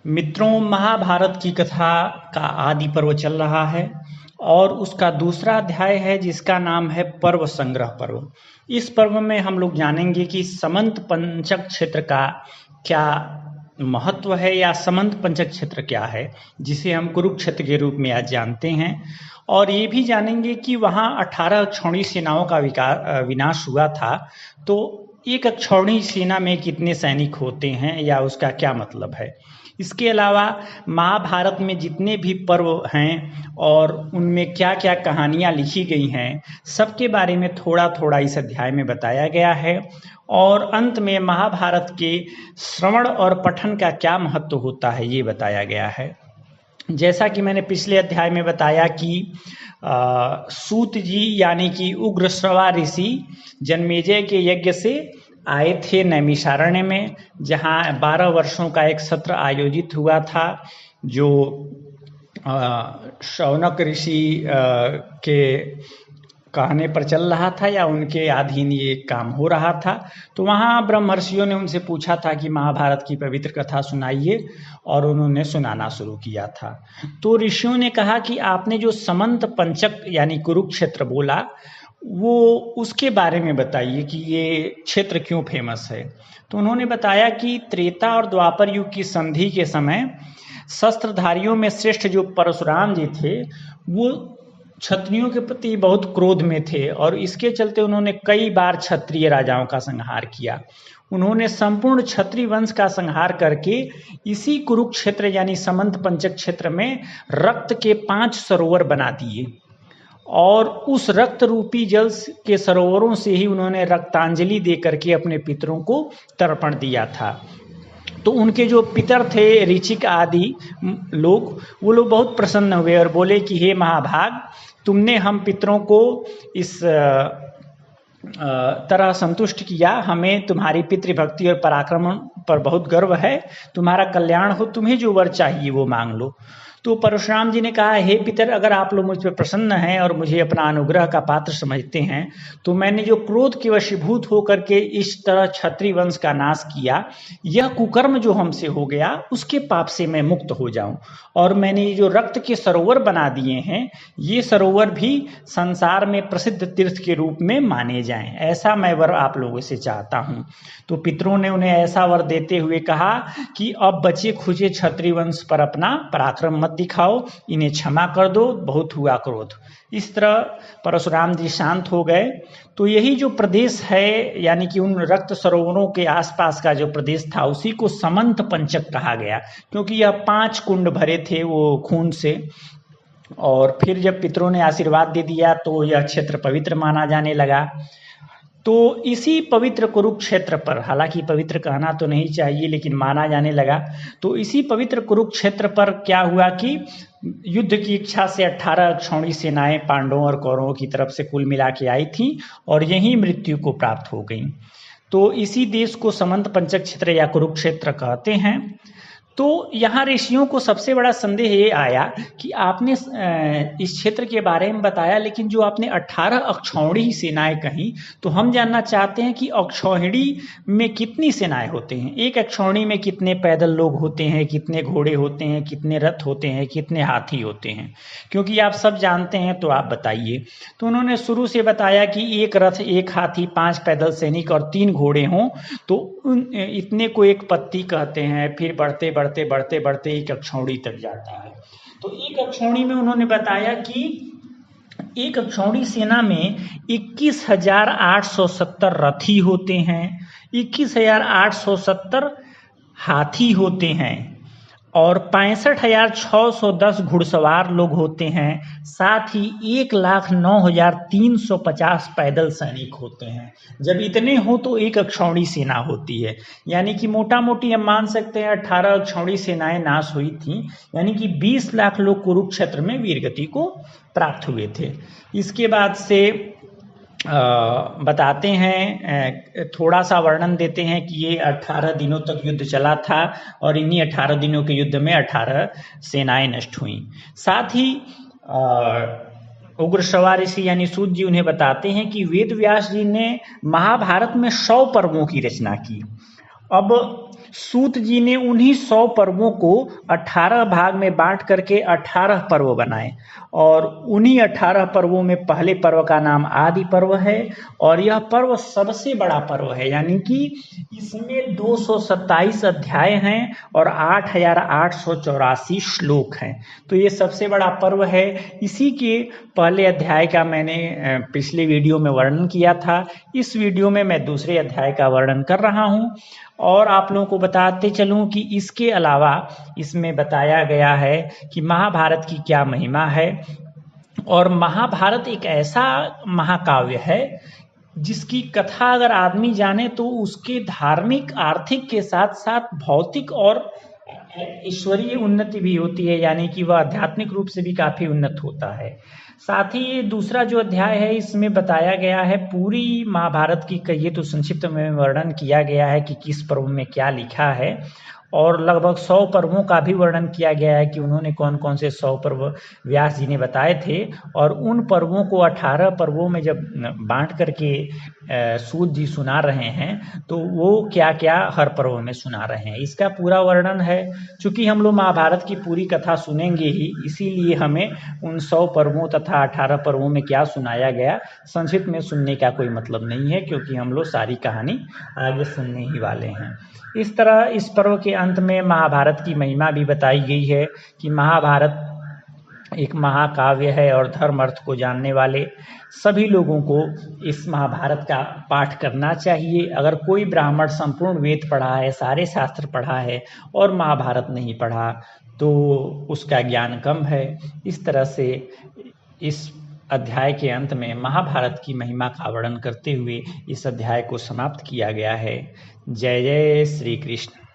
मित्रों, महाभारत की कथा का आदि पर्व चल रहा है और उसका दूसरा अध्याय है जिसका नाम है पर्व संग्रह पर्व। इस पर्व में हम लोग जानेंगे कि समंत पंचक क्षेत्र का क्या महत्व है या समंत पंचक क्षेत्र क्या है, जिसे हम कुरुक्षेत्र के रूप में आज जानते हैं। और ये भी जानेंगे कि वहाँ 18 क्षौणी सेनाओं का विनाश हुआ था। तो एक अक्षौणी सेना में कितने सैनिक होते हैं या उसका क्या मतलब है। इसके अलावा महाभारत में जितने भी पर्व हैं और उनमें क्या क्या कहानियाँ लिखी गई हैं, सबके बारे में थोड़ा थोड़ा इस अध्याय में बताया गया है। और अंत में महाभारत के श्रवण और पठन का क्या महत्व होता है ये बताया गया है। जैसा कि मैंने पिछले अध्याय में बताया कि सूत जी यानी कि उग्रश्रवा ऋषि जन्मेजय के यज्ञ से आए थे नैमिषारण्य में, जहाँ 12 वर्षों का एक सत्र आयोजित हुआ था, जो शौनक ऋषि के कहने पर चल रहा था या उनके अधीन ये काम हो रहा था। तो वहाँ ब्रह्मर्षियों ने उनसे पूछा था कि महाभारत की पवित्र कथा सुनाइए, और उन्होंने सुनाना शुरू किया था। तो ऋषियों ने कहा कि आपने जो समंत पंचक यानी कुरुक्षेत्र बोला, वो उसके बारे में बताइए कि ये क्षेत्र क्यों फेमस है। तो उन्होंने बताया कि त्रेता और द्वापर युग की संधि के समय शस्त्रधारियों में श्रेष्ठ जो परशुराम जी थे, वो क्षत्रियों के प्रति बहुत क्रोध में थे और इसके चलते उन्होंने कई बार क्षत्रिय राजाओं का संहार किया। उन्होंने संपूर्ण क्षत्रिय वंश का संहार करके इसी कुरुक्षेत्र यानी समंत पंचक क्षेत्र में रक्त के 5 सरोवर बना दिए, और उस रक्त रूपी जल के सरोवरों से ही उन्होंने रक्तांजलि दे करके अपने पितरों को तर्पण दिया था। तो उनके जो पितर थे ऋचिक आदि लोग, वो लोग बहुत प्रसन्न हुए और बोले कि हे महाभाग, तुमने हम पितरों को इस तरह संतुष्ट किया, हमें तुम्हारी पितृभक्ति और पराक्रम पर बहुत गर्व है, तुम्हारा कल्याण हो, तुम्हें जो वर चाहिए वो मांग लो। तो परशुराम जी ने कहा, हे पितर, अगर आप लोग मुझ पर प्रसन्न हैं और मुझे अपना अनुग्रह का पात्र समझते हैं, तो मैंने जो क्रोध के वशीभूत होकर के इस तरह क्षत्रिय वंश का नाश किया, यह कुकर्म जो हमसे हो गया, उसके पाप से मैं मुक्त हो जाऊं, और मैंने ये जो रक्त के सरोवर बना दिए हैं, ये सरोवर भी संसार में प्रसिद्ध तीर्थ के रूप में माने जाएं, ऐसा मैं वर आप लोगों से चाहता हूं। तो पितरों ने उन्हें ऐसा वर देते हुए कहा कि अब बचे खुचे क्षत्रिय वंश पर अपना पराक्रम मत दिखाओ, इन्हें क्षमा कर दो, बहुत हुआ क्रोध। इस तरह परशुराम जी शांत हो गए। तो यही जो प्रदेश है यानी कि उन रक्त सरोवरों के आसपास का जो प्रदेश था, उसी को समंत पंचक कहा गया, क्योंकि यह 5 कुंड भरे थे वो खून से। और फिर जब पितरों ने आशीर्वाद दे दिया तो यह क्षेत्र पवित्र माना जाने लगा। तो इसी पवित्र कुरुक्षेत्र पर, हालांकि पवित्र कहना तो नहीं चाहिए लेकिन माना जाने लगा, तो इसी पवित्र कुरुक्षेत्र पर क्या हुआ कि युद्ध की इच्छा से 18 क्षौणी सेनाएं पांडवों और कौरवों की तरफ से कुल मिला के आई थी और यही मृत्यु को प्राप्त हो गई। तो इसी देश को समंत पंचक क्षेत्र या कुरुक्षेत्र कहते हैं। तो यहाँ ऋषियों को सबसे बड़ा संदेह ये आया कि आपने इस क्षेत्र के बारे में बताया, लेकिन जो आपने 18 अक्षौहिणी सेनाएं कहीं, तो हम जानना चाहते हैं कि अक्षौहिणी में कितनी सेनाएं होते हैं, एक अक्षौहिणी में कितने पैदल लोग होते हैं, कितने घोड़े होते हैं, कितने रथ होते हैं, कितने हाथी होते हैं, क्योंकि आप सब जानते हैं, तो आप बताइए। तो उन्होंने शुरू से बताया कि एक रथ, एक हाथी, 5 पैदल सैनिक और 3 घोड़े हों, तो इतने को एक पत्ती कहते हैं। फिर बढ़ते बढ़ते बढ़ते बढ़ते एक अक्षौहिणी तक जाता है। तो एक अक्षौहिणी में उन्होंने बताया कि एक अक्षौहिणी सेना में 21,870 रथी होते हैं, 21,870 हाथी होते हैं और 65,610 घुड़सवार लोग होते हैं, साथ ही 1,09,350 पैदल सैनिक होते हैं। जब इतने हो तो एक अक्षौहिणी सेना होती है, यानी कि मोटा मोटी हम मान सकते हैं 18 अक्षौहिणी सेनाएं नाश हुई थी, यानी कि 20 लाख लोग कुरुक्षेत्र में वीरगति को प्राप्त हुए थे। इसके बाद से बताते हैं, थोड़ा सा वर्णन देते हैं कि ये 18 दिनों तक युद्ध चला था और इन्हीं 18 दिनों के युद्ध में 18 सेनाएं नष्ट हुई। साथ ही उग्रश्रवा ऋषि यानी सूत जी उन्हें बताते हैं कि वेद व्यास जी ने महाभारत में 100 पर्वों की रचना की। अब सूत जी ने उन्हीं 100 पर्वों को 18 भाग में बांट करके 18 पर्व बनाए और उन्हीं 18 पर्वों में पहले पर्व का नाम आदि पर्व है और यह पर्व सबसे बड़ा पर्व है, यानी कि इसमें 227 अध्याय हैं और 8884 श्लोक हैं। तो ये सबसे बड़ा पर्व है। इसी के पहले अध्याय का मैंने पिछले वीडियो में वर्णन किया था। इस वीडियो में मैं दूसरे अध्याय का वर्णन कर रहा हूँ और आप लोगों को बताते चलूं कि इसके अलावा इसमें बताया गया है कि महाभारत की क्या महिमा है। और महाभारत एक ऐसा महाकाव्य है जिसकी कथा अगर आदमी जाने तो उसके धार्मिक, आर्थिक के साथ साथ भौतिक और ईश्वरीय उन्नति भी होती है, यानी कि वह आध्यात्मिक रूप से भी काफी उन्नत होता है। साथ ही ये दूसरा जो अध्याय है इसमें बताया गया है पूरी महाभारत की, कहिए तो संक्षिप्त में वर्णन किया गया है कि किस पर्व में क्या लिखा है और लगभग 100 पर्वों का भी वर्णन किया गया है कि उन्होंने कौन कौन से 100 पर्व व्यास जी ने बताए थे और उन पर्वों को 18 पर्वों में जब बांट करके सूत जी सुना रहे हैं तो वो क्या क्या हर पर्व में सुना रहे हैं, इसका पूरा वर्णन है। चूंकि हम लोग महाभारत की पूरी कथा सुनेंगे ही, इसीलिए हमें उन 100 पर्वों तथा 18 पर्वों में क्या सुनाया गया संक्षिप्त में सुनने का कोई मतलब नहीं है, क्योंकि हम लोग सारी कहानी आगे सुनने ही वाले हैं। इस तरह इस पर्व के अंत में महाभारत की महिमा भी बताई गई है कि महाभारत एक महाकाव्य है और धर्म अर्थ को जानने वाले सभी लोगों को इस महाभारत का पाठ करना चाहिए। अगर कोई ब्राह्मण संपूर्ण वेद पढ़ा है, सारे शास्त्र पढ़ा है और महाभारत नहीं पढ़ा तो उसका ज्ञान कम है। इस तरह से इस अध्याय के अंत में महाभारत की महिमा का वर्णन करते हुए इस अध्याय को समाप्त किया गया है। जय जय श्री कृष्ण।